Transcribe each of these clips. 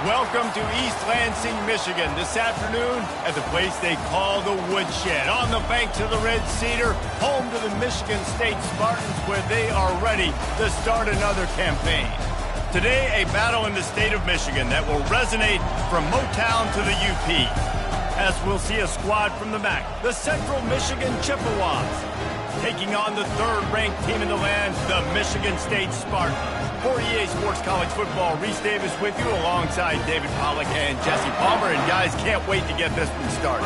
Welcome to East Lansing, Michigan, this afternoon at the place they call the Woodshed, on the banks of the Red Cedar, home to the Michigan State Spartans, where they are ready to start another campaign. Today, a battle in the state of Michigan that will resonate from Motown to the UP, as we'll see a squad from the MAC, the Central Michigan Chippewas, taking on the third-ranked team in the land, the Michigan State Spartans. For EA Sports College Football, Reese Davis with you alongside David Pollack and Jesse Palmer. And guys, can't wait to get this one started.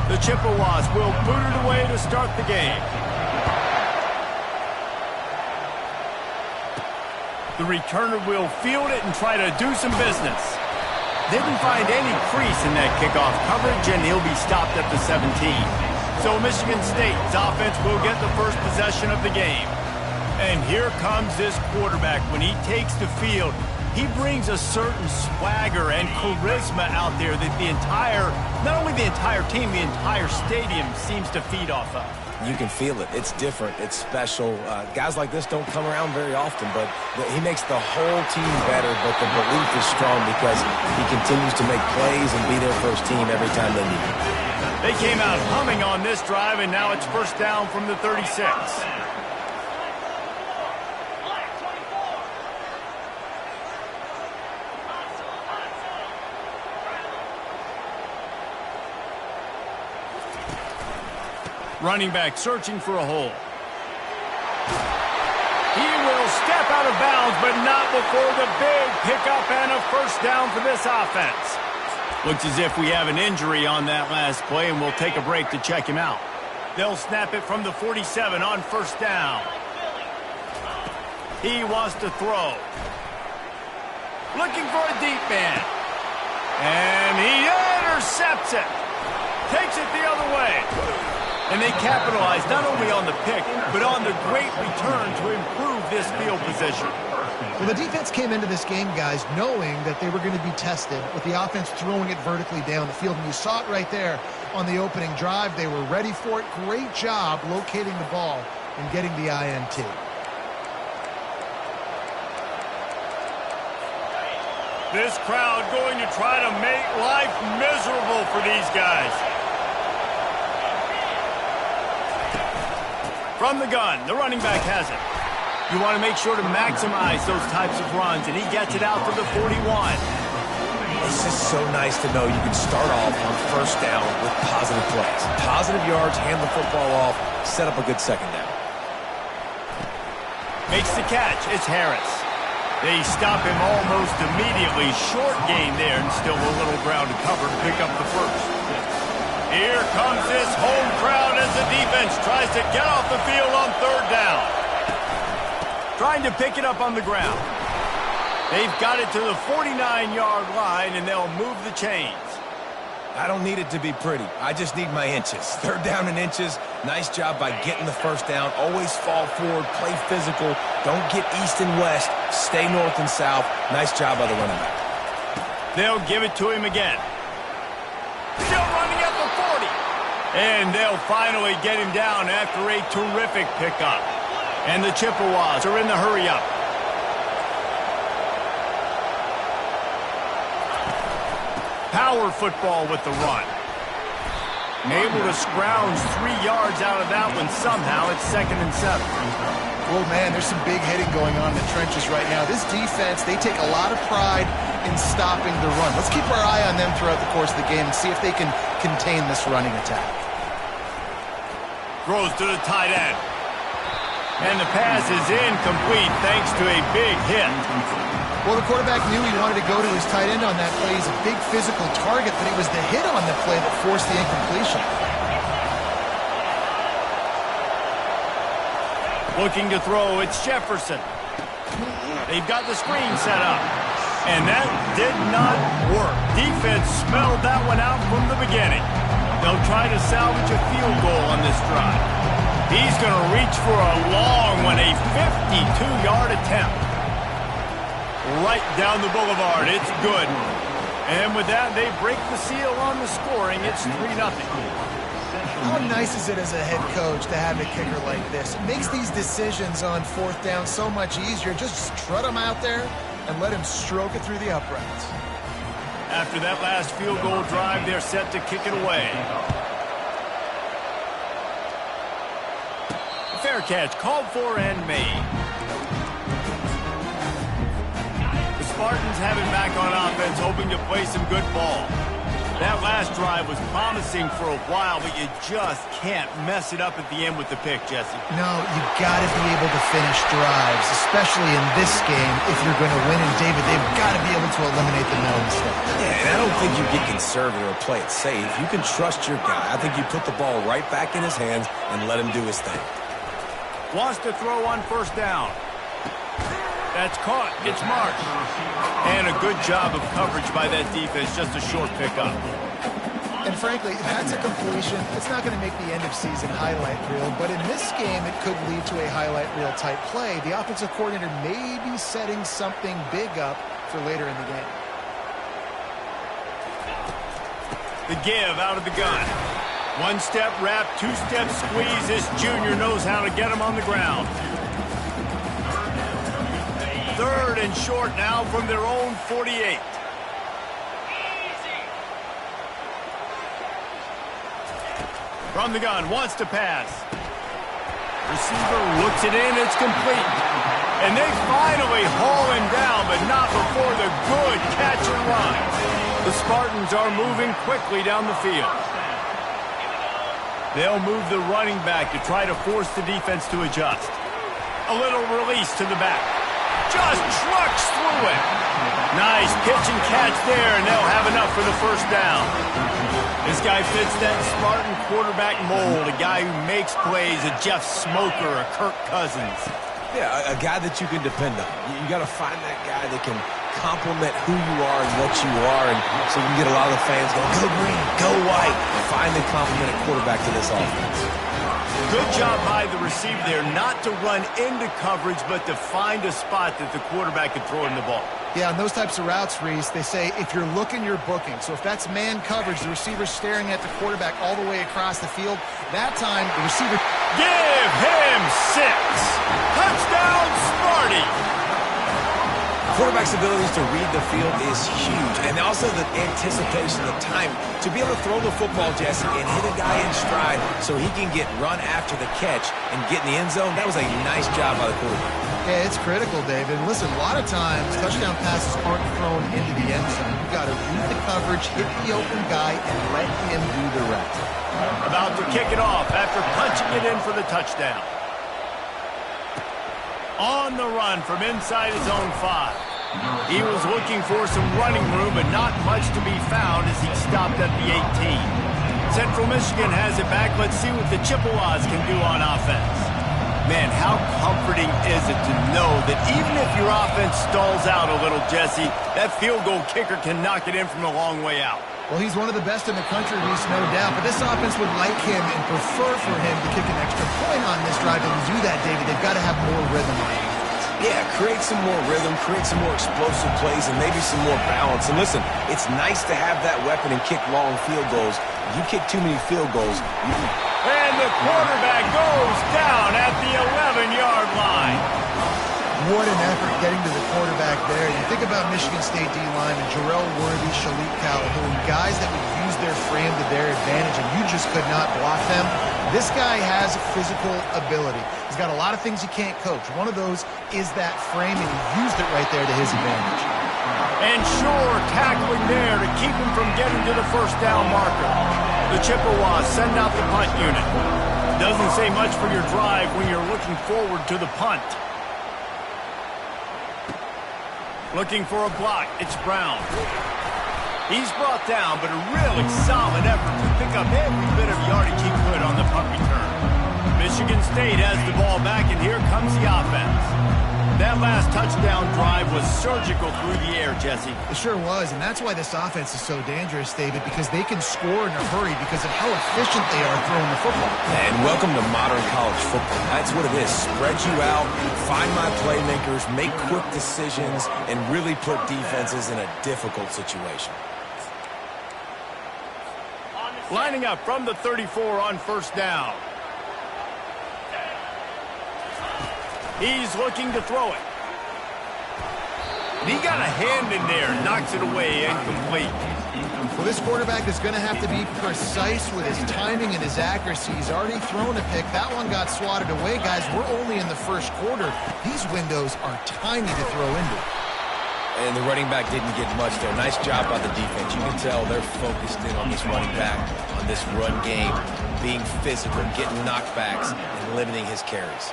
The Chippewas will boot it away to start the game. The returner will field it and try to do some business. Didn't find any crease in that kickoff coverage, and he'll be stopped at the 17. So Michigan State's offense will get the first possession of the game. And here comes this quarterback. When he takes the field, he brings a certain swagger and charisma out there that not only the entire team, the entire stadium seems to feed off of. You can feel it. It's different. It's special. Guys like this don't come around very often, but he makes the whole team better, but the belief is strong because he continues to make plays and be there for his team every time they need it. They came out humming on this drive, and now it's first down from the 36. Running back searching for a hole. He will step out of bounds, but not before the big pickup and a first down for this offense. Looks as if we have an injury on that last play, and we'll take a break to check him out. They'll snap it from the 47 on first down. He wants to throw. Looking for a deep man. And he intercepts it. Takes it the other way. And they capitalize not only on the pick, but on the great return to improve this field position. Well, the defense came into this game, guys, knowing that they were going to be tested with the offense throwing it vertically down the field. And you saw it right there on the opening drive. They were ready for it. Great job locating the ball and getting the INT. This crowd going to try to make life miserable for these guys. From the gun, the running back has it. You want to make sure to maximize those types of runs, and he gets it out to the 41. It's just so nice to know you can start off on first down with positive plays. Positive yards, hand the football off, set up a good second down. Makes the catch. It's Harris. They stop him almost immediately. Short gain there, and still a little ground to cover to pick up the first. Here comes this home crowd as the defense tries to get off the field on third down. Trying to pick it up on the ground. They've got it to the 49-yard line, and they'll move the chains. I don't need it to be pretty. I just need my inches. Third down in inches. Nice job by getting the first down. Always fall forward, play physical. Don't get east and west. Stay north and south. Nice job by the running back. They'll give it to him again. Still running at the 40. And they'll finally get him down after a terrific pickup. And the Chippewas are in the hurry-up. Power football with the run. Able to scrounge 3 yards out of that one somehow. It's 2nd and 7. Oh, man, there's some big hitting going on in the trenches right now. This defense, they take a lot of pride in stopping the run. Let's keep our eye on them throughout the course of the game and see if they can contain this running attack. Throws to the tight end. And the pass is incomplete thanks to a big hit. Well, the quarterback knew he wanted to go to his tight end on that play. He's a big physical target, but it was the hit on the play that forced the incompletion. Looking to throw, it's Jefferson. They've got the screen set up. And that did not work. Defense smelled that one out from the beginning. They'll try to salvage a field goal on this drive. He's going to reach for a long one, a 52-yard attempt. Right down the boulevard. It's good. And with that, they break the seal on the scoring. It's 3-0. How nice is it as a head coach to have a kicker like this? It makes these decisions on fourth down so much easier. Just strut him out there and let him stroke it through the uprights. After that last field goal drive, they're set to kick it away. Fair catch, called for and made. The Spartans have it back on offense, hoping to play some good ball. That last drive was promising for a while, but you just can't mess it up at the end with the pick, Jesse. No, you got to be able to finish drives, especially in this game if you're going to win. And David, they've got to be able to eliminate the mental mistakes. Yeah, and I don't think you get conservative or play it safe. You can trust your guy. I think you put the ball right back in his hands and let him do his thing. Wants to throw on first down. That's caught. It's marked. And a good job of coverage by that defense. Just a short pickup. And frankly, if that's a completion, it's not going to make the end-of-season highlight reel. But in this game, it could lead to a highlight reel type play. The offensive coordinator may be setting something big up for later in the game. The give out of the gun. One-step wrap, two-step squeeze. This junior knows how to get him on the ground. Third and short now from their own 48. From the gun, wants to pass. Receiver looks it in, it's complete. And they finally haul him down, but not before the good catch and run. The Spartans are moving quickly down the field. They'll move the running back to try to force the defense to adjust. A little release to the back. Just trucks through it. Nice pitch and catch there, and they'll have enough for the first down. This guy fits that Spartan quarterback mold, a guy who makes plays, a Jeff Smoker, a Kirk Cousins. Yeah, a guy that you can depend on. You got to find that guy that can complement who you are and what you are, and so you can get a lot of the fans going, go green, go white. Find the complemented quarterback to this offense. Good job by the receiver there, not to run into coverage, but to find a spot that the quarterback can throw him the ball. Yeah, on those types of routes, Reese, they say if you're looking, you're booking. So if that's man coverage, the receiver's staring at the quarterback all the way across the field, that time the receiver... Give him 6. Touchdown, Sparty! Quarterback's abilities to read the field is huge, and also the anticipation, the time to be able to throw the football, Jesse, and hit a guy in stride so he can get run after the catch and get in the end zone. That was a nice job by the quarterback. Yeah, it's critical, David. And listen, a lot of times touchdown passes aren't thrown into the end zone. You've got to read the coverage, hit the open guy, and let him do the rest. About to kick it off after punching it in for the touchdown. On the run from inside his own 5. He was looking for some running room, but not much to be found as he stopped at the 18. Central Michigan has it back. Let's see what the Chippewas can do on offense. Man, how comforting is it to know that even if your offense stalls out a little, Jesse, that field goal kicker can knock it in from a long way out. Well, he's one of the best in the country, Reese, no doubt. But this offense would like him and prefer for him to kick an extra point on this drive. And to do that, David, they've got to have more rhythm on it. Yeah, create some more rhythm, create some more explosive plays, and maybe some more balance. And listen, it's nice to have that weapon and kick long field goals. If you kick too many field goals, you can... And the quarterback goes down at the 11-yard line. What an effort getting to the quarterback there. You think about Michigan State D-line and Jarrell Worthy, Shalik Calhoun, guys that would use their frame to their advantage, and you just could not block them. This guy has physical ability. He's got a lot of things you can't coach. One of those is that frame, and he used it right there to his advantage. And sure, tackling there to keep him from getting to the first down marker. The Chippewas send out the punt unit. Doesn't say much for your drive when you're looking forward to the punt. Looking for a block, it's Brown. He's brought down, but a really solid effort to pick up every bit of yardage he could on the punt return. Michigan State has the ball back, and here comes the offense. That last touchdown drive was surgical through the air, Jesse. It sure was, and that's why this offense is so dangerous, David, because they can score in a hurry because of how efficient they are throwing the football. And welcome to modern college football. That's what it is. Spread you out, find my playmakers, make quick decisions, and really put defenses in a difficult situation. Lining up from the 34 on first down. He's looking to throw it. He got a hand in there, knocks it away, incomplete. Well, this quarterback is going to have to be precise with his timing and his accuracy. He's already thrown a pick. That one got swatted away, guys. We're only in the first quarter. These windows are tiny to throw into. And the running back didn't get much there. Nice job by the defense. You can tell they're focused in on this running back, on this run game, being physical, getting knockbacks, and limiting his carries.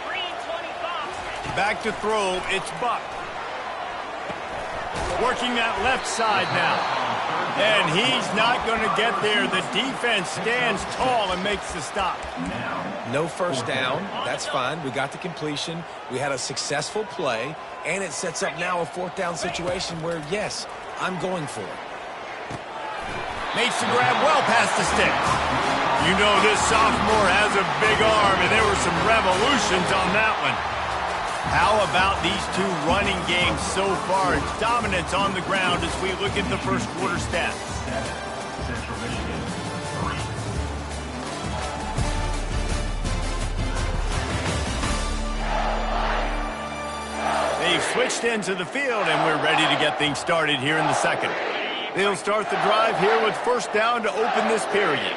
Back to throw, it's Buck. Working that left side now. And he's not going to get there. The defense stands tall and makes the stop. No first down. That's fine. We got the completion. We had a successful play. And it sets up now a fourth down situation where, yes, I'm going for it. Makes the grab well past the sticks. You know this sophomore has a big arm, and there were some revolutions on that one. How about these two running games so far? Dominance on the ground as we look at the first quarter stats. They've switched into the field, and we're ready to get things started here in the second. They'll start the drive here with first down to open this period.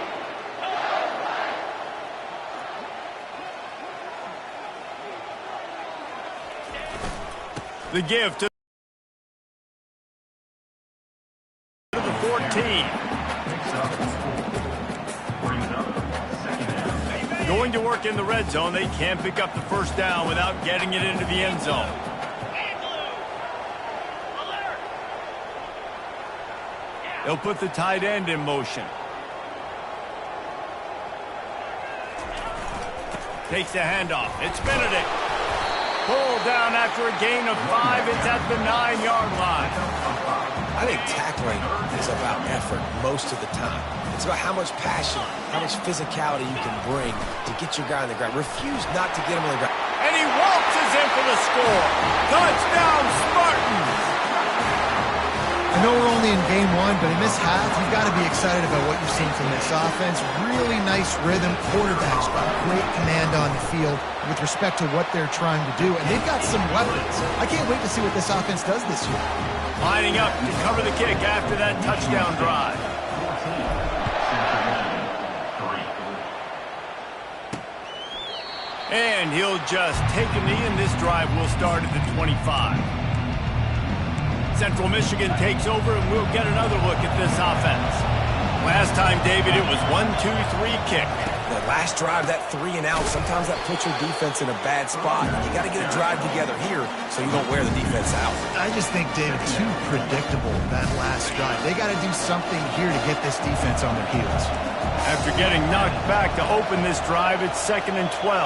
The give to the 14. Going to work in the red zone. They can't pick up the first down without getting it into the end zone. They'll put the tight end in motion. Takes the handoff. It's Benedict. Pulled down after a gain of 5. It's at the 9-yard line. I think tackling is about effort most of the time. It's about how much passion, how much physicality you can bring to get your guy on the ground. Refuse not to get him on the ground. And he waltzes in for the score. Touchdown, Spartans! I know we're only in game one, but in this half, you've got to be excited about what you've seen from this offense. Really nice rhythm. Quarterback's got great command on the field with respect to what they're trying to do. And they've got some weapons. I can't wait to see what this offense does this year. Lining up to cover the kick after that touchdown drive. And he'll just take a knee, and this drive will start at the 25. Central Michigan takes over, and we'll get another look at this offense. Last time, David, it was 1-2-3 kick. The last drive, that 3 and out, sometimes that puts your defense in a bad spot. You got to get a drive together here so you don't wear the defense out. I just think, David, too predictable, that last drive. They got to do something here to get this defense on their heels. After getting knocked back to open this drive, it's 2nd and 12.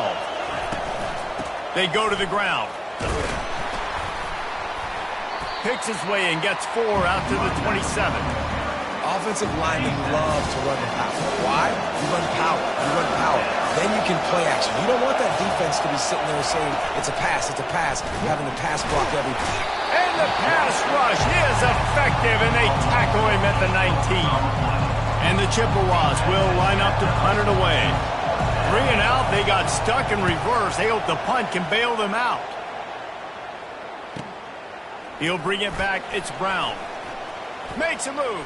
They go to the ground. Picks his way and gets 4 out to the 27. Offensive linemen love to run the power. Why? You run power. You run power. Then you can play action. You don't want that defense to be sitting there saying, it's a pass, having to pass block every time. And the pass rush is effective, and they tackle him at the 19. And the Chippewas will line up to punt it away. 3 and out, they got stuck in reverse. They hope the punt can bail them out. He'll bring it back. It's Brown. Makes a move.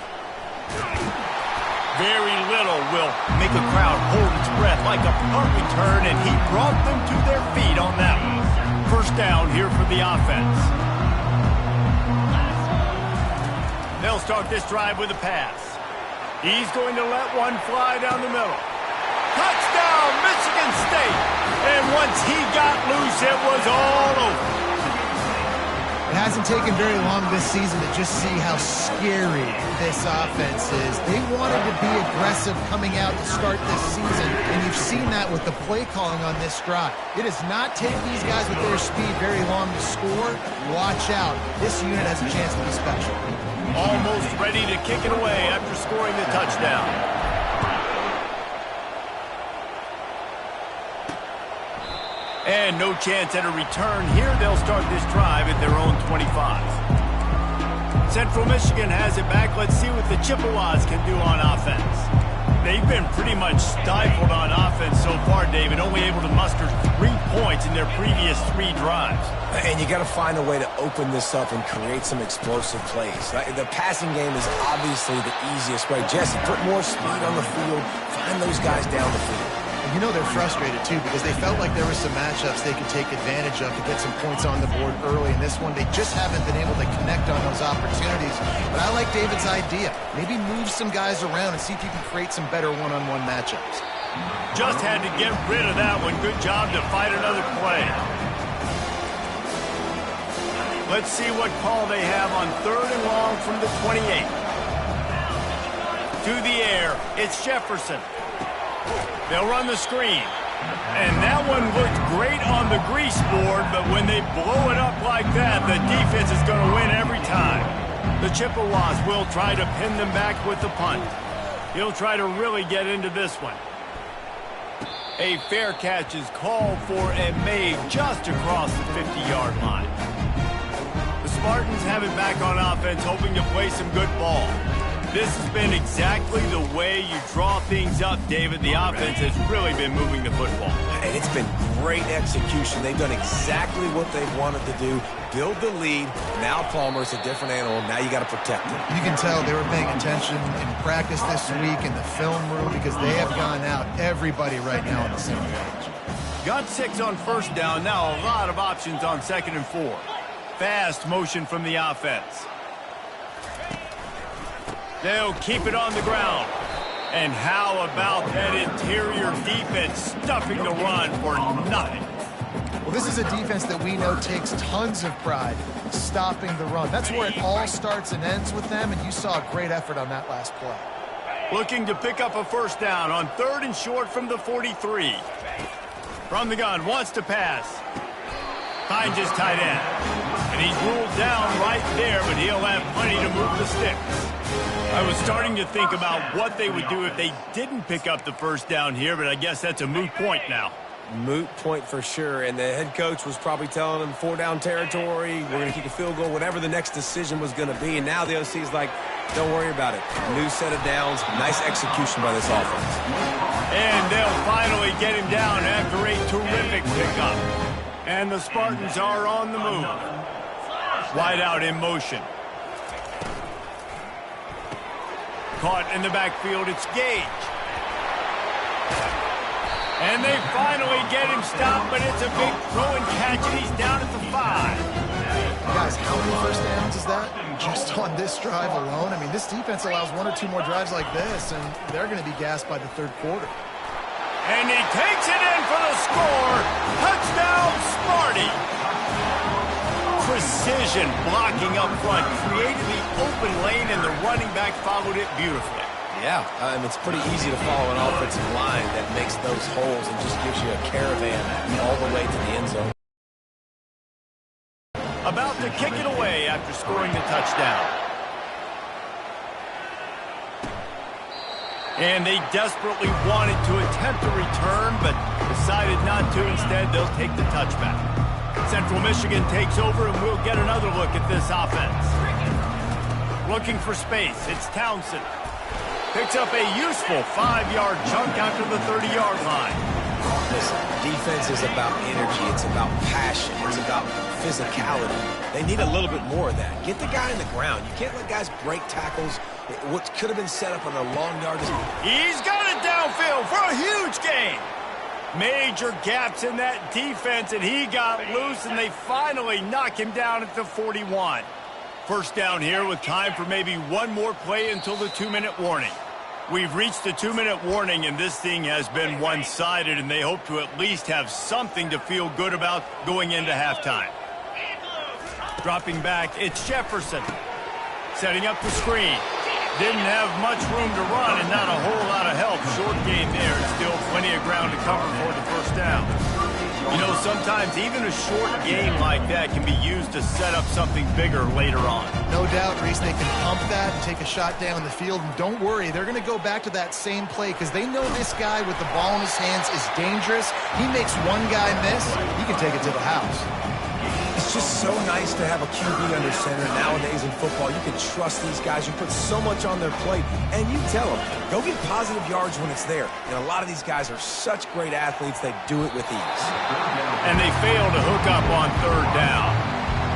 Very little will make a crowd hold its breath like a punt return, and he brought them to their feet on that one. First down here for the offense. They'll start this drive with a pass. He's going to let one fly down the middle. Touchdown, Michigan State! And once he got loose, it was all over. It hasn't taken very long this season to just see how scary this offense is. They wanted to be aggressive coming out to start this season, and you've seen that with the play calling on this drive. It does not take these guys with their speed very long to score. Watch out. This unit has a chance to be special. Almost ready to kick it away after scoring the touchdown. And no chance at a return here. They'll start this drive at their own 25. Central Michigan has it back. Let's see what the Chippewas can do on offense. They've been pretty much stifled on offense so far, David, only able to muster 3 points in their previous 3 drives. And you got to find a way to open this up and create some explosive plays. The passing game is obviously the easiest way. Jesse, put more speed on the field. Find those guys down the field. You know they're frustrated, too, because they felt like there were some matchups they could take advantage of to get some points on the board early. In this one, they just haven't been able to connect on those opportunities. But I like David's idea. Maybe move some guys around and see if you can create some better one-on-one matchups. Just had to get rid of that one. Good job to fight another play. Let's see what call they have on 3rd and long from the 28. To the air, it's Jefferson. They'll run the screen. And that one looked great on the grease board, but when they blow it up like that, the defense is going to win every time. The Chippewas will try to pin them back with the punt. He'll try to really get into this one. A fair catch is called for and made just across the 50-yard line. The Spartans have it back on offense, hoping to play some good ball. This has been exactly the way you draw things up, David. The offense has really been moving the football. And it's been great execution. They've done exactly what they've wanted to do. Build the lead. Now Palmer's a different animal. Now you got to protect him. You can tell they were paying attention in practice this week in the film room because they have gone out everybody right now on the same page. Got 6 on 1st down. Now a lot of options on 2nd and 4. Fast motion from the offense. They'll keep it on the ground. And how about that interior defense stuffing the run for nothing? Well, this is a defense that we know takes tons of pride stopping the run. That's where it all starts and ends with them, and you saw a great effort on that last play. Looking to pick up a 1st down on 3rd and short from the 43. From the gun, wants to pass. Finds his tight end. And he's ruled down right there, but he'll have plenty to move the sticks. I was starting to think about what they would do if they didn't pick up the 1st down here, but I guess that's a moot point now. Moot point for sure, and the head coach was probably telling them 4-down territory, we're going to kick a field goal, whatever the next decision was going to be, and now the OC's like, don't worry about it. New set of downs, nice execution by this offense. And they'll finally get him down after a terrific pickup. And the Spartans are on the move. Wide out in motion. Caught in the backfield, it's Gage. And they finally get him stopped, but it's a big throw and catch, and he's down at the 5. Guys, how many 1st downs is that just on this drive alone? I mean, this defense allows 1 or 2 more drives like this, and they're going to be gassed by the 3rd quarter. And he takes it in for the score. Touchdown, Sparty. Precision blocking up front, created the open lane, and the running back followed it beautifully. Yeah, it's pretty easy to follow an offensive line that makes those holes and just gives you a caravan all the way to the end zone. About to kick it away after scoring the touchdown. And they desperately wanted to attempt a return, but decided not to. Instead, they'll take the touchback. Central Michigan takes over, and we'll get another look at this offense. Looking for space, it's Townsend. Picks up a useful 5-yard chunk out to the 30-yard line. Listen, defense is about energy. It's about passion. It's about physicality. They need a little bit more of that. Get the guy on the ground. You can't let guys break tackles. What could have been set up on a long yard is... He's got it downfield for a huge gain. Major gaps in that defense, and he got loose, and they finally knock him down at the 41. 1st down here with time for maybe 1 more play until the 2-minute warning. We've reached the 2-minute warning, and this thing has been one-sided, and they hope to at least have something to feel good about going into halftime. Dropping back, it's Jefferson. Setting up the screen. Didn't have much room to run and not a whole lot of help. Short game there. Still plenty of ground to cover for the 1st down. You know, sometimes even a short game like that can be used to set up something bigger later on. No doubt, Reese, they can pump that and take a shot down the field. And don't worry, they're going to go back to that same play because they know this guy with the ball in his hands is dangerous. He makes one guy miss, he can take it to the house. It's just so nice to have a QB under center. Nowadays in football, you can trust these guys who put so much on their plate. And you tell them, go get positive yards when it's there. And a lot of these guys are such great athletes, they do it with ease. And they fail to hook up on third down.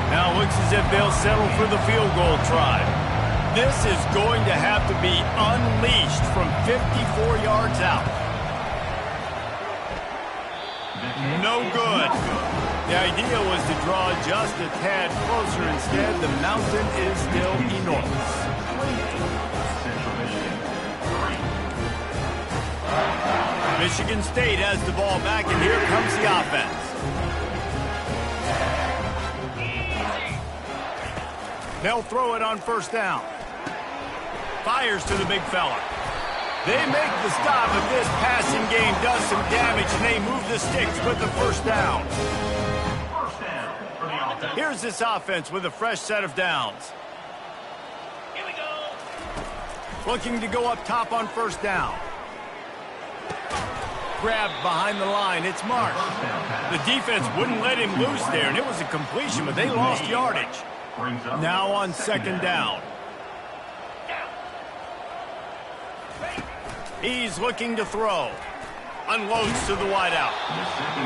Now it looks as if they'll settle for the field goal try. This is going to have to be unleashed from 54 yards out. No good. The idea was to draw just a tad closer. Instead, the mountain is still enormous. Michigan State has the ball back, and here comes the offense. They'll throw it on first down. Fires to the big fella. They make the stop, but this passing game does some damage, and they move the sticks with the first down. Here's this offense with a fresh set of downs. Here we go. Looking to go up top on first down. Grabbed behind the line. It's Mark. The defense wouldn't let him loose there, and it was a completion, but they lost yardage. Now on second down. He's looking to throw. Unloads to the wideout.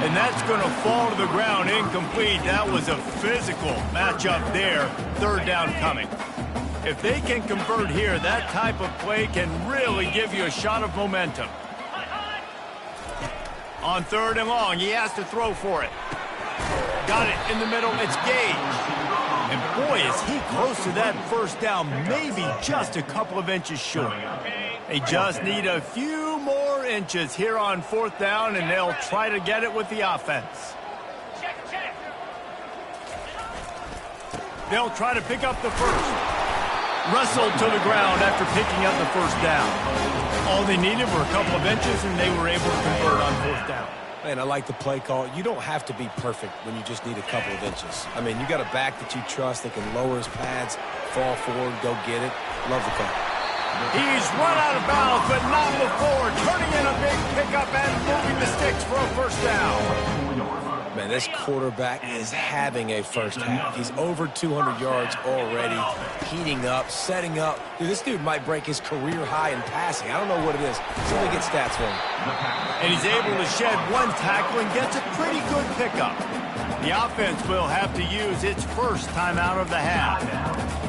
And that's going to fall to the ground incomplete. That was a physical matchup there. Third down coming. If they can convert here, that type of play can really give you a shot of momentum. On third and long, he has to throw for it. Got it in the middle. It's Gage. And boy, is he close to that first down, maybe just a couple of inches short. They just need a few more inches here on fourth down, and they'll try to get it with the offense. They'll try to pick up the first. Wrestled to the ground after picking up the first down. All they needed were a couple of inches, and they were able to convert on fourth down. Man, I like the play call. You don't have to be perfect when you just need a couple of inches. I mean, you got a back that you trust that can lower his pads, fall forward, go get it. Love the call. He's run out of bounds, but not before. Turning in a big pickup and moving the sticks for a first down. Man, this quarterback is having a first half. He's over 200 yards already, heating up, setting up. Dude, this dude might break his career high in passing. I don't know what it is. So we get stats for him. And he's able to shed one tackle and gets a pretty good pickup. The offense will have to use its first timeout of the half.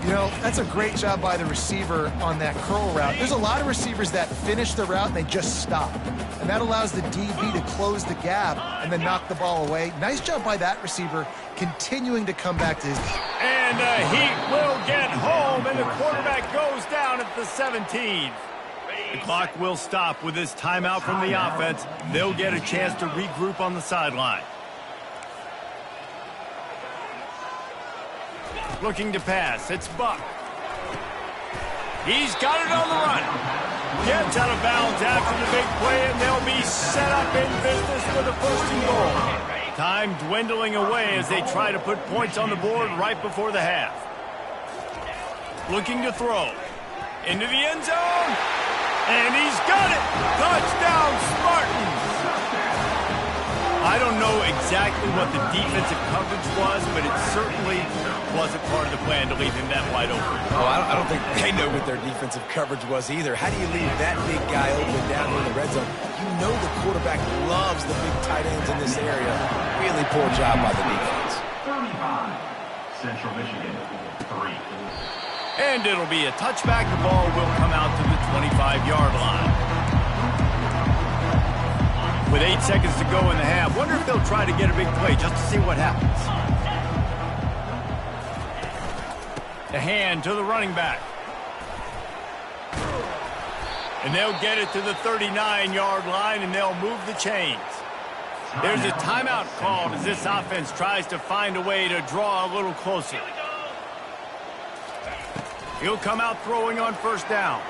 You know, that's a great job by the receiver on that curl route. There's a lot of receivers that finish the route and they just stop. And that allows the DB to close the gap and then knock the ball away. Nice job by that receiver continuing to come back to his... And he will get home, and the quarterback goes down at the 17. The clock will stop with this timeout from the offense. They'll get a chance to regroup on the sideline. Looking to pass. It's Buck. He's got it on the run. Gets out of bounds after the big play, and they'll be set up in business for the first and goal. Time dwindling away as they try to put points on the board right before the half. Looking to throw. Into the end zone. And he's got it. Touchdown, Spartans. I don't know exactly what the defensive coverage was, but it certainly wasn't part of the plan to leave him that wide open. Oh, I don't think they know what their defensive coverage was either. How do you leave that big guy open down in the red zone? You know the quarterback loves the big tight ends in this area. Really poor job by the defense. 35, Central Michigan, 3. And it'll be a touchback. The ball will come out to the 25-yard line. With 8 seconds to go in the half, wonder if they'll try to get a big play just to see what happens. The hand to the running back. And they'll get it to the 39-yard line, and they'll move the chains. There's a timeout called as this offense tries to find a way to draw a little closer. He'll come out throwing on first down.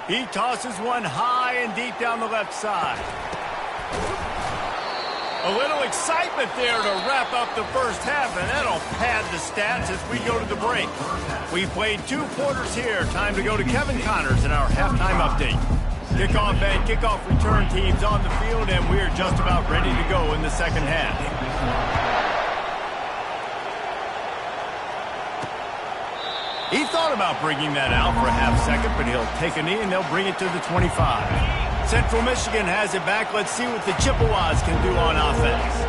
He tosses one high and deep down the left side. A little excitement there to wrap up the first half, and that'll pad the stats as we go to the break. We played 2 quarters here. Time to go to Kevin Connors in our halftime update. Kickoff and kickoff return teams on the field, and we're just about ready to go in the second half. He thought about bringing that out for a half second, but he'll take a knee and they'll bring it to the 25. Central Michigan has it back. Let's see what the Chippewas can do on offense.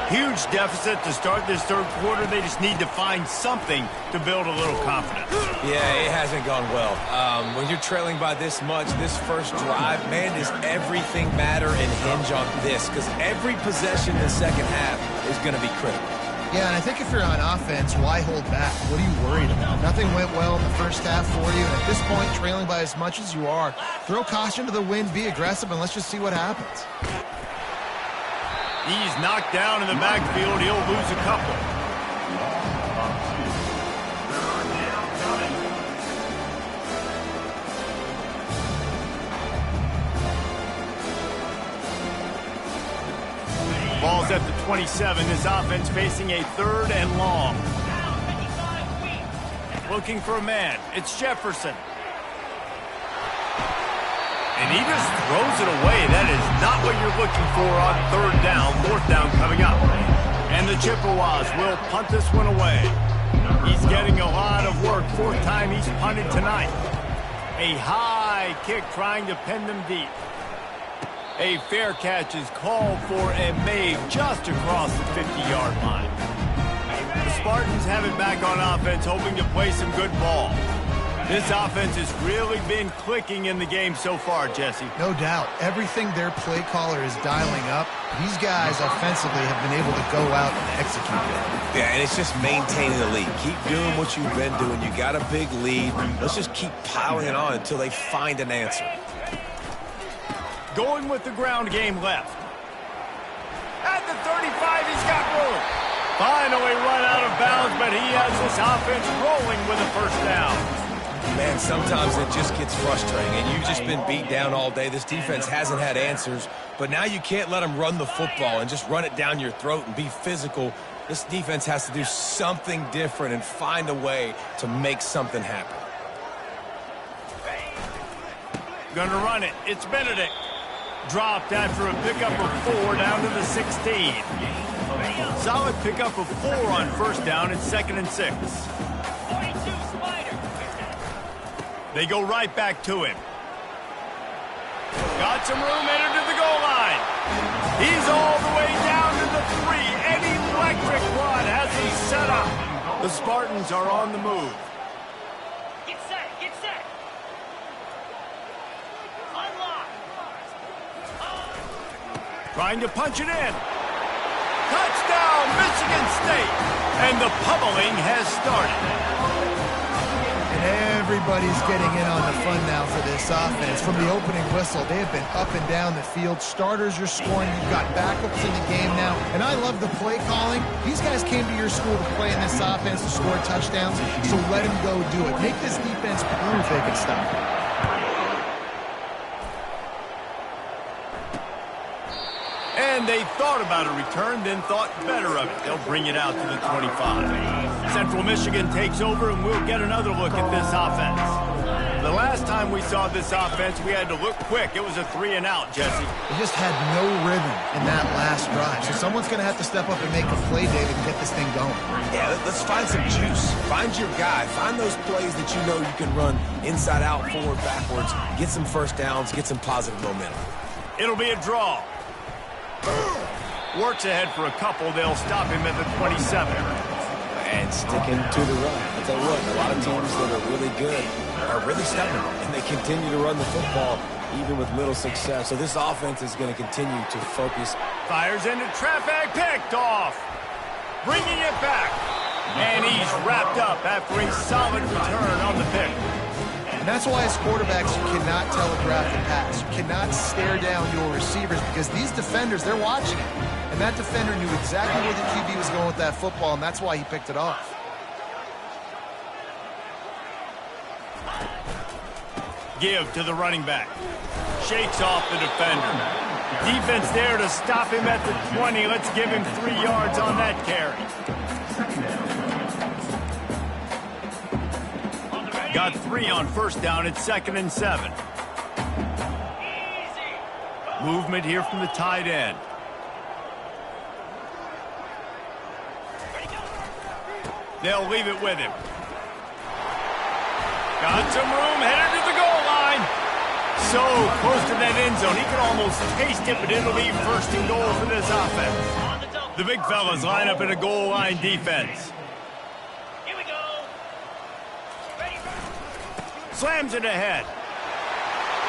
Huge deficit to start this third quarter. They just need to find something to build a little confidence. Yeah, it hasn't gone well. When you're trailing by this much, this first drive, man, does everything matter and hinge on this? Because every possession in the second half is going to be critical. Yeah, and I think if you're on offense, why hold back? What are you worried about? Nothing went well in the first half for you, and at this point, trailing by as much as you are, throw caution to the wind, be aggressive, and let's just see what happens. He's knocked down in the backfield. He'll lose a couple. Ball's at the 27. This offense facing a third and long. Looking for a man. It's Jefferson. And he just throws it away. That is not what you're looking for on third down. Fourth down coming up. And the Chippewas will punt this one away. He's getting a lot of work. Fourth time he's punted tonight. A high kick trying to pin them deep. A fair catch is called for and made just across the 50-yard line. The Spartans have it back on offense, hoping to play some good ball. This offense has really been clicking in the game so far, Jesse. No doubt. Everything their play caller is dialing up, these guys offensively have been able to go out and execute it. Yeah, and it's just maintaining the lead. Keep doing what you've been doing. You got a big lead. Let's just keep piling it on until they find an answer. Going with the ground game left. At the 35, he's got room. Finally run out of bounds, but he has this offense rolling with a first down. Man, sometimes it just gets frustrating, and you've just been beat down all day. This defense hasn't had answers, but now you can't let them run the football and just run it down your throat and be physical. This defense has to do something different and find a way to make something happen. Gonna run it. It's Benedict. Dropped after a pickup of 4 down to the 16. Solid pickup of 4 on first down. It's 2nd and 6. They go right back to him. Got some room, entered to the goal line. He's all the way down to the 3. An electric run has him set up. The Spartans are on the move. Get set, get set. Unlock. Trying to punch it in. Touchdown, Michigan State. And the pummeling has started. Everybody's getting in on the fun now for this offense. From the opening whistle, they have been up and down the field. Starters are scoring. You've got backups in the game now. And I love the play calling. These guys came to your school to play in this offense to score touchdowns, so let them go do it. Make this defense prove they can stop it. And they thought about a return, then thought better of it. They'll bring it out to the 25. Central Michigan takes over, and we'll get another look at this offense. The last time we saw this offense, we had to look quick. It was a 3 and out, Jesse. They just had no rhythm in that last drive. So someone's going to have to step up and make a play, David, and get this thing going. Yeah, let's find some juice. Find your guy. Find those plays that you know you can run inside out, forward, backwards. Get some first downs. Get some positive momentum. It'll be a draw. Works ahead for a couple. They'll stop him at the 27. And sticking to the run. I'll tell you what, a lot of teams that are really good are really stubborn, and they continue to run the football even with little success. So this offense is going to continue to focus. Fires into traffic, picked off. Bringing it back. And he's wrapped up after a solid return on the pick. And that's why as quarterbacks, you cannot telegraph the pass. You cannot stare down your receivers because these defenders, they're watching it. And that defender knew exactly where the QB was going with that football, and that's why he picked it off. Give to the running back. Shakes off the defender. Defense there to stop him at the 20. Let's give him 3 yards on that carry. Got 3 on first down. It's 2nd and 7. Movement here from the tight end. They'll leave it with him. Got some room, headed to the goal line. So close to that end zone, he can almost taste it, but it'll be first and goal for this offense. The big fellas line up in a goal line defense. Here we go. Ready? Slams it ahead.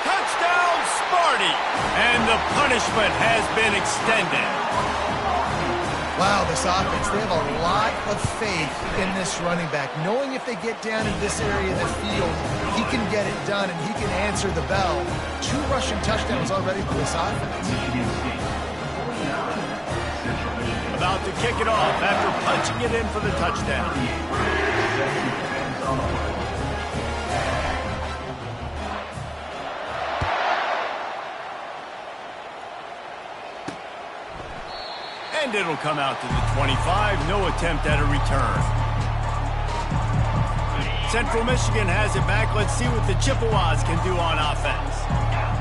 Touchdown, Sparty! And the punishment has been extended. Wow, this offense, they have a lot of faith in this running back, knowing if they get down in this area of the field, he can get it done and he can answer the bell. 2 rushing touchdowns already for this offense. About to kick it off after punching it in for the touchdown. And it'll come out to the 25. No attempt at a return. Central Michigan has it back. Let's see what the Chippewas can do on offense.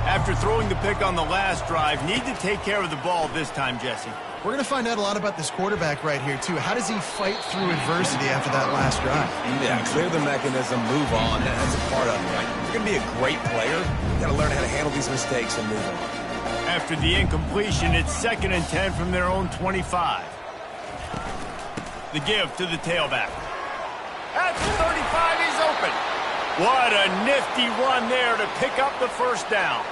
After throwing the pick on the last drive, need to take care of the ball this time, Jesse. We're going to find out a lot about this quarterback right here, too. How does he fight through adversity after that last drive? Yeah, clear the mechanism, move on. That's a part of it, right? If you're going to be a great player, you got to learn how to handle these mistakes and move on. After the incompletion, it's 2nd and 10 from their own 25. The give to the tailback. At the 35, he's open. What a nifty run there to pick up the first down.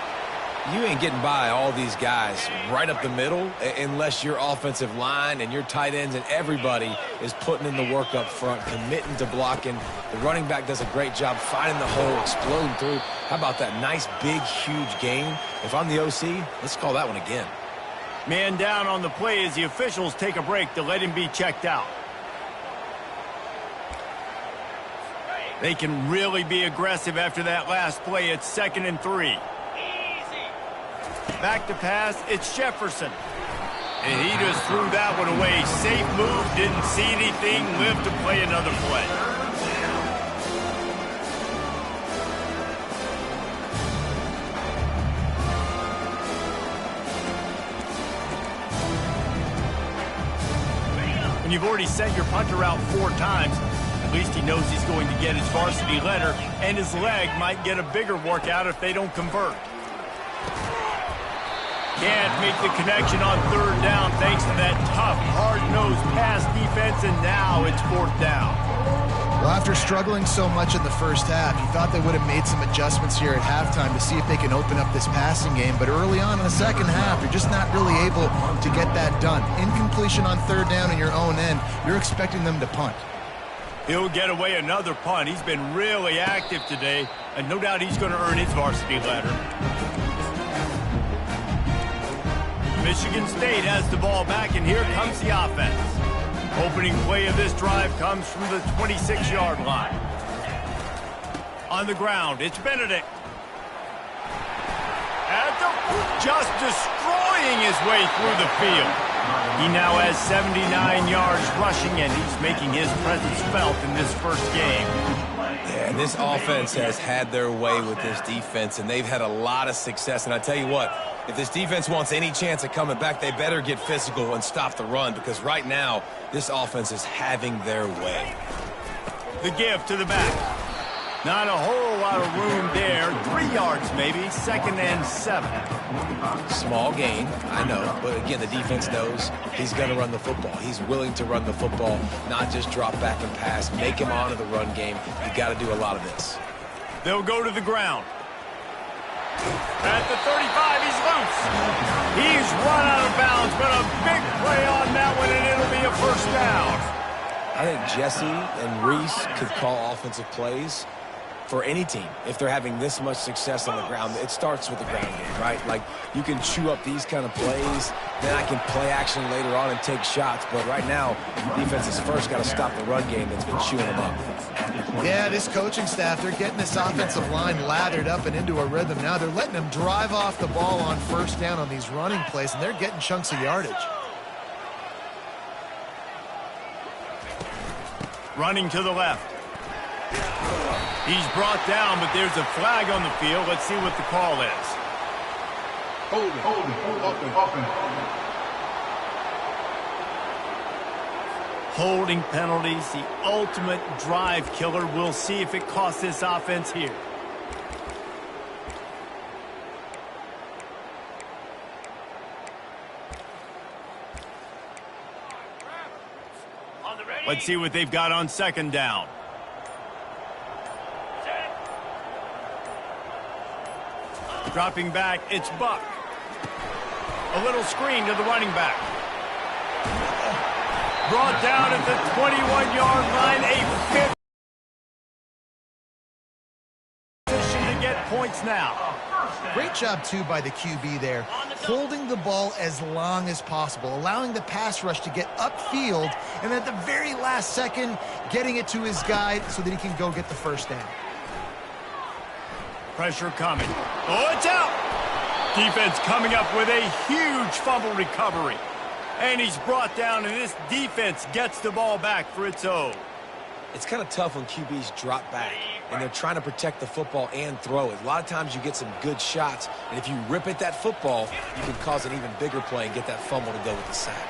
You ain't getting by all these guys right up the middle unless your offensive line and your tight ends and everybody is putting in the work up front, committing to blocking. The running back does a great job finding the hole, exploding through. How about that nice, big, huge gain? If I'm the OC, let's call that one again. Man down on the play as the officials take a break to let him be checked out. They can really be aggressive after that last play. It's 2nd and 3. Back to pass, it's Jefferson. And he just threw that one away. Safe move, didn't see anything, lived to play another play. When you've already sent your punter out 4 times, at least he knows he's going to get his varsity letter, and his leg might get a bigger workout if they don't convert. Can't make the connection on 3rd down thanks to that tough, hard-nosed pass defense, and now it's 4th down. Well, after struggling so much in the first half, you thought they would have made some adjustments here at halftime to see if they can open up this passing game. But early on in the second half, you're just not really able to get that done. Incompletion on 3rd down in your own end, you're expecting them to punt. He'll get away another punt. He's been really active today, and no doubt he's going to earn his varsity letter. Michigan State has the ball back, and here comes the offense. Opening play of this drive comes from the 26-yard line. On the ground, it's Benedict. Just destroying his way through the field. He now has 79 yards rushing, and he's making his presence felt in this first game. Yeah, this offense has had their way with this defense, and they've had a lot of success. And I tell you what, if this defense wants any chance at coming back, they better get physical and stop the run, because right now, this offense is having their way. The give to the back. Not a whole lot of room there. 3 yards maybe. 2nd and 7. Small gain, I know. But again, the defense knows he's going to run the football. He's willing to run the football, not just drop back and pass. Make him honor the run game. You got to do a lot of this. They'll go to the ground. At the 35, he's loose. He's run out of bounds, but a big play on that one, and it'll be a first down. I think Jesse and Reese could call offensive plays for any team. If they're having this much success on the ground, it starts with the ground game, right? Like, you can chew up these kind of plays, then I can play action later on and take shots. But right now, defense has first got to stop the run game that's been chewing them up. Yeah, this coaching staff, they're getting this offensive line lathered up and into a rhythm now. They're letting them drive off the ball on 1st down on these running plays, and they're getting chunks of yardage. Running to the left. He's brought down, but there's a flag on the field. Let's see what the call is. Holding penalties, the ultimate drive killer. We'll see if it costs this offense here. Let's see what they've got on second down. Dropping back, it's Buck. A little screen to the running back. Brought down at the 21-yard line, a fifth position to get points now. Great job, too, by the QB there, holding the ball as long as possible, allowing the pass rush to get upfield, and at the very last second, getting it to his guy so that he can go get the first down. Pressure coming. Oh, it's out! Defense coming up with a huge fumble recovery. And he's brought down, and this defense gets the ball back for its own. It's kind of tough when QBs drop back, and they're trying to protect the football and throw it. A lot of times you get some good shots, and if you rip at that football, you can cause an even bigger play and get that fumble to go with the sack.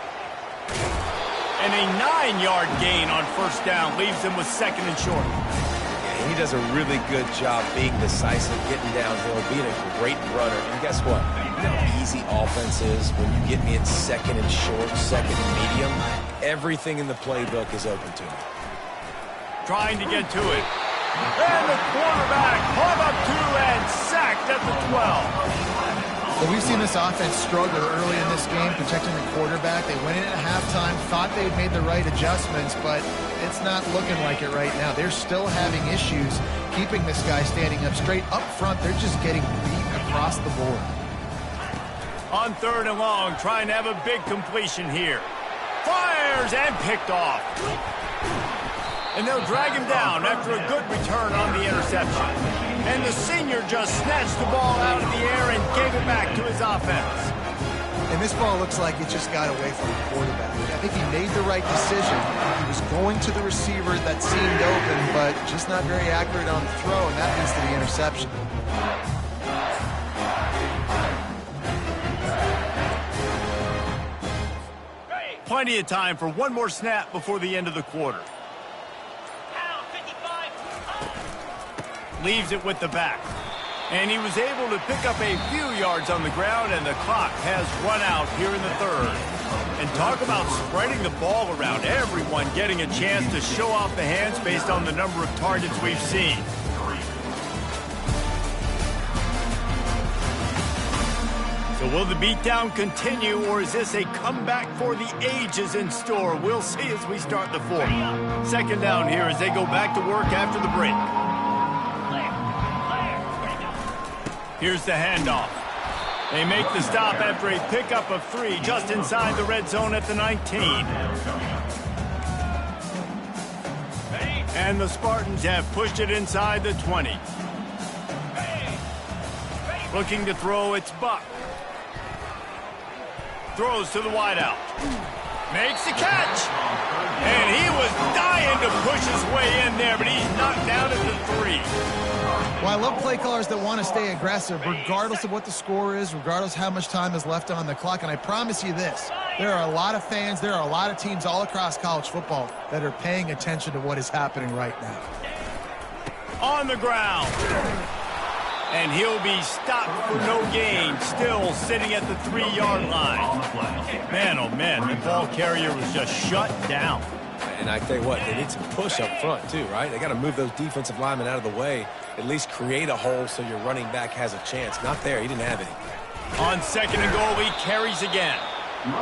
And a 9-yard gain on first down leaves them with second and short. Yeah, he does a really good job being decisive, getting downhill, being a great runner. And guess what? You know how easy offense is when you get me in second and short, second and medium. Everything in the playbook is open to me. Trying to get to it. And the quarterback hung up to and sacked at the 12. Well, we've seen this offense struggle early in this game, protecting the quarterback. They went in at halftime, thought they'd made the right adjustments, but it's not looking like it right now. They're still having issues keeping this guy standing up straight. Up front, they're just getting beat across the board. On third and long, trying to have a big completion here. Fires and picked off. And they'll drag him down after a good return on the interception. And the senior just snatched the ball out of the air and gave it back to his offense. And this ball looks like it just got away from the quarterback. I think he made the right decision. He was going to the receiver that seemed open, but just not very accurate on the throw, and that leads to the interception. Plenty of time for one more snap before the end of the quarter. Leaves it with the back. And he was able to pick up a few yards on the ground, and the clock has run out here in the third. And talk about spreading the ball around, everyone getting a chance to show off the hands based on the number of targets we've seen. So will the beatdown continue, or is this a comeback for the ages in store? We'll see as we start the fourth. Second down here as they go back to work after the break. Here's the handoff. They make the stop after a pickup of 3 just inside the red zone at the 19. And the Spartans have pushed it inside the 20. Looking to throw, it's Buck. Throws to the wideout. Makes the catch. And he was dying to push his way in there, but he's knocked down at the 3. Well, I love play callers that want to stay aggressive, regardless of what the score is, regardless how much time is left on the clock. And I promise you this, there are a lot of fans, there are a lot of teams all across college football that are paying attention to what is happening right now. On the ground. And he'll be stopped for no gain, still sitting at the 3-yard line. Man, oh man, the ball carrier was just shut down. And I tell you what, they need some push up front too, right? They got to move those defensive linemen out of the way, at least create a hole so your running back has a chance. Not there, he didn't have any. On second and goal, he carries again.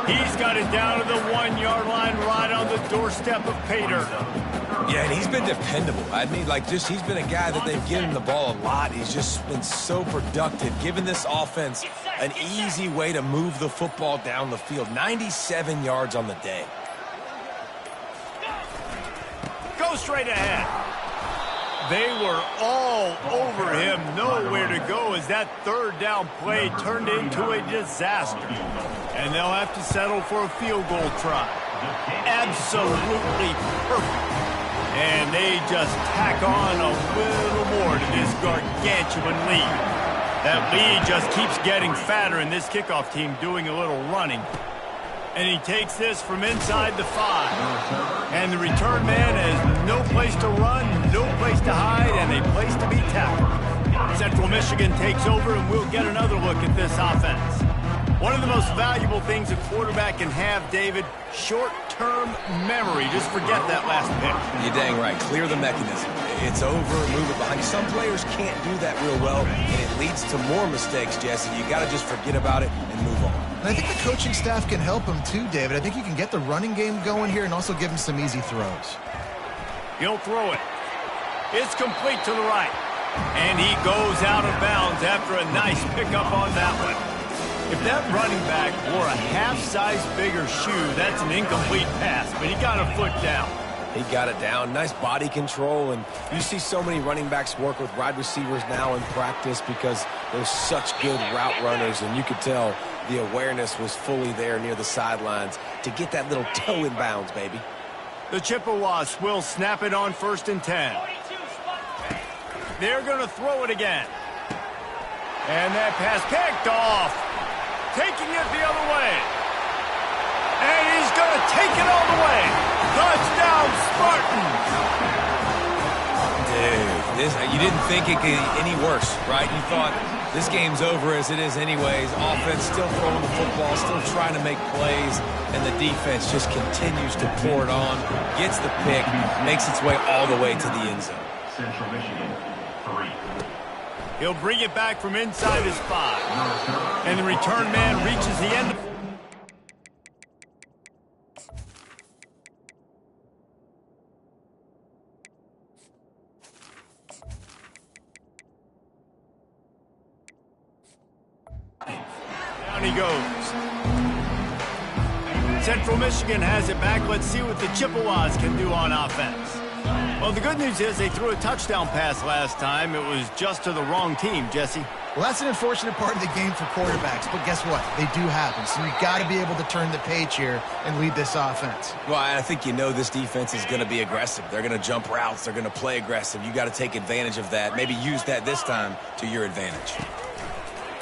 He's got it down to the 1-yard line, right on the doorstep of Pater. Yeah, and he's been dependable. I mean, he's been a guy that they've given the ball a lot. He's just been so productive, giving this offense an easy way to move the football down the field. 97 yards on the day. Go straight ahead. They were all over him, nowhere to go as that third down play turned into a disaster. And they'll have to settle for a field goal try. Absolutely perfect. And they just tack on a little more to this gargantuan lead. That lead just keeps getting fatter, and this kickoff team doing a little running. And he takes this from inside the 5. And the return man has no place to run, no place to hide, and a place to be tackled. Central Michigan takes over, and we'll get another look at this offense. One of the most valuable things a quarterback can have, David, short-term memory. Just forget that last pick. You're dang right. Clear the mechanism. It's over, move it behind. Some players can't do that real well, and it leads to more mistakes, Jesse. You got to just forget about it and move on. And I think the coaching staff can help him too, David. I think you can get the running game going here and also give him some easy throws. He'll throw it. It's complete to the right. And he goes out of bounds after a nice pickup on that one. If that running back wore a half-size bigger shoe, that's an incomplete pass, but he got a foot down. He got it down. Nice body control, and you see so many running backs work with wide receivers now in practice because they're such good route runners, and you could tell the awareness was fully there near the sidelines to get that little toe in bounds, baby. The Chippewas will snap it on 1st and 10. They're going to throw it again. And that pass picked off. Taking it the other way. And he's going to take it all the way. Touchdown, Spartans! Dude, you didn't think it could get any worse, right? You thought this game's over as it is anyways. Offense still throwing the football, still trying to make plays, and the defense just continues to pour it on, gets the pick, makes its way all the way to the end zone. Central Michigan, 3. He'll bring it back from inside his 5. And the return man reaches the end. Down he goes. Central Michigan has it back. Let's see what the Chippewas can do on offense. Well, the good news is they threw a touchdown pass last time. It was just to the wrong team, Jesse. Well, that's an unfortunate part of the game for quarterbacks, but guess what? They do happen, so you've got to be able to turn the page here and lead this offense. Well, I think you know this defense is going to be aggressive. They're going to jump routes. They're going to play aggressive. You got to take advantage of that. Maybe use that this time to your advantage.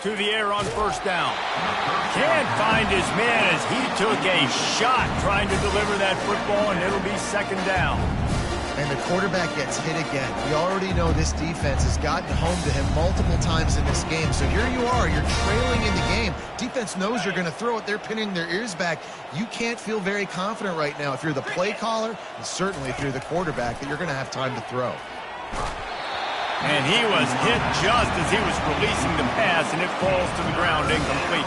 To the air on 1st down. Can't find his man as he took a shot trying to deliver that football, and it'll be 2nd down. And the quarterback gets hit again. We already know this defense has gotten home to him multiple times in this game. So here you are, you're trailing in the game. Defense knows you're going to throw it. They're pinning their ears back. You can't feel very confident right now if you're the play caller, and certainly if you're the quarterback, that you're going to have time to throw. And he was hit just as he was releasing the pass, and it falls to the ground incomplete.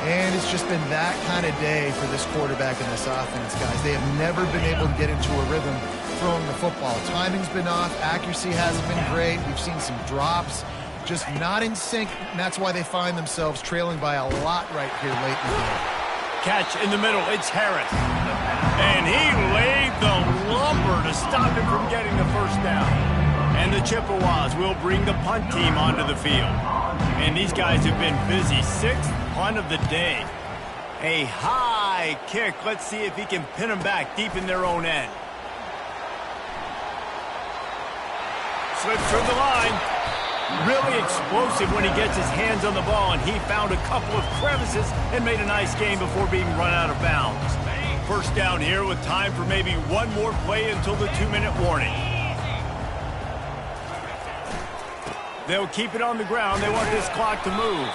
And it's just been that kind of day for this quarterback and this offense, guys. They have never been able to get into a rhythm throwing the football. Timing's been off. Accuracy hasn't been great. We've seen some drops. Just not in sync, and that's why they find themselves trailing by a lot right here late in the game. Catch in the middle. It's Harris. And he laid the lumber to stop him from getting the 1st down. And the Chippewas will bring the punt team onto the field. And these guys have been busy. 6th punt of the day. A high kick. Let's see if he can pin them back deep in their own end. Slips through the line. Really explosive when he gets his hands on the ball, and he found a couple of crevices and made a nice game before being run out of bounds. 1st down here with time for maybe one more play until the 2-minute warning. They'll keep it on the ground. They want this clock to move.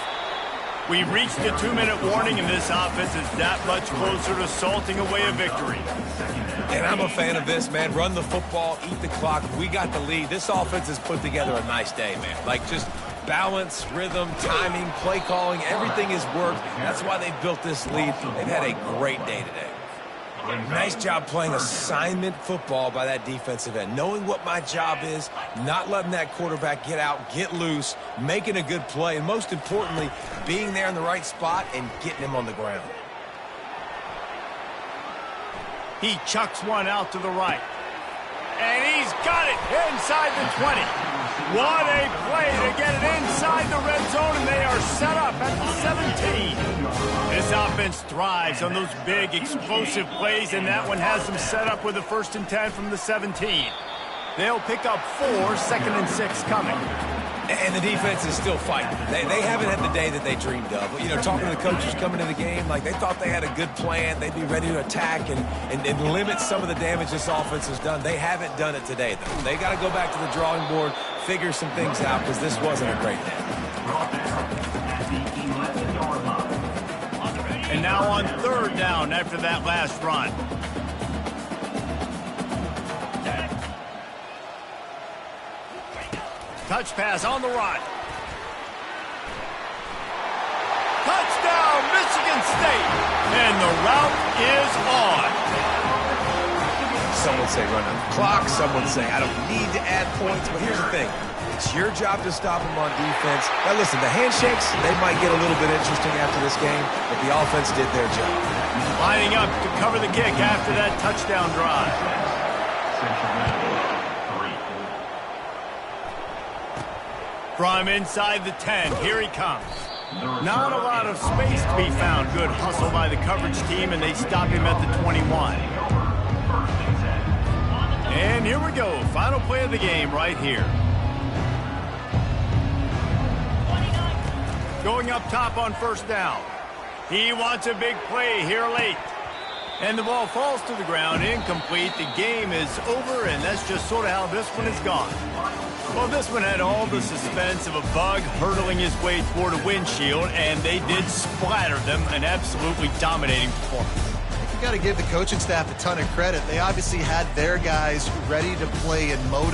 We've reached the 2-minute warning, and this offense is that much closer to salting away a victory. And I'm a fan of this, man. Run the football, eat the clock. We got the lead. This offense has put together a nice day, man. Like, just balance, rhythm, timing, play calling, everything has worked. That's why they built this lead. They've had a great day today. Nice job playing assignment football by that defensive end. Knowing what my job is, not letting that quarterback get out, get loose, making a good play, and most importantly, being there in the right spot and getting him on the ground. He chucks one out to the right. And he's got it inside the 20. What a play to get it inside the red zone, and they are set up at the 17. This offense thrives on those big, explosive plays, and that one has them set up with a 1st and 10 from the 17. They'll pick up 4, 2nd and 6 coming. And the defense is still fighting. They haven't had the day that they dreamed of. You know, talking to the coaches coming into the game, like they thought they had a good plan. They'd be ready to attack and limit some of the damage this offense has done. They haven't done it today, though. They got to go back to the drawing board, figure some things out, because this wasn't a great day. And now on third down after that last run. Touch pass on the run. Touchdown, Michigan State. And the route is on. Some would say run out the clock. Some would say I don't need to add points. But here's the thing. It's your job to stop them on defense. Now, listen, the handshakes, they might get a little bit interesting after this game, but the offense did their job. Lining up to cover the kick after that touchdown drive. From inside the 10, here he comes. Not a lot of space to be found. Good hustle by the coverage team, and they stop him at the 21. And here we go. Final play of the game right here. Going up top on first down. He wants a big play here late. And the ball falls to the ground, incomplete. The game is over, and that's just sort of how this one is gone. Well, this one had all the suspense of a bug hurtling his way toward a windshield, and they did splatter them. An absolutely dominating performance. You got to give the coaching staff a ton of credit. They obviously had their guys ready to play and motivated.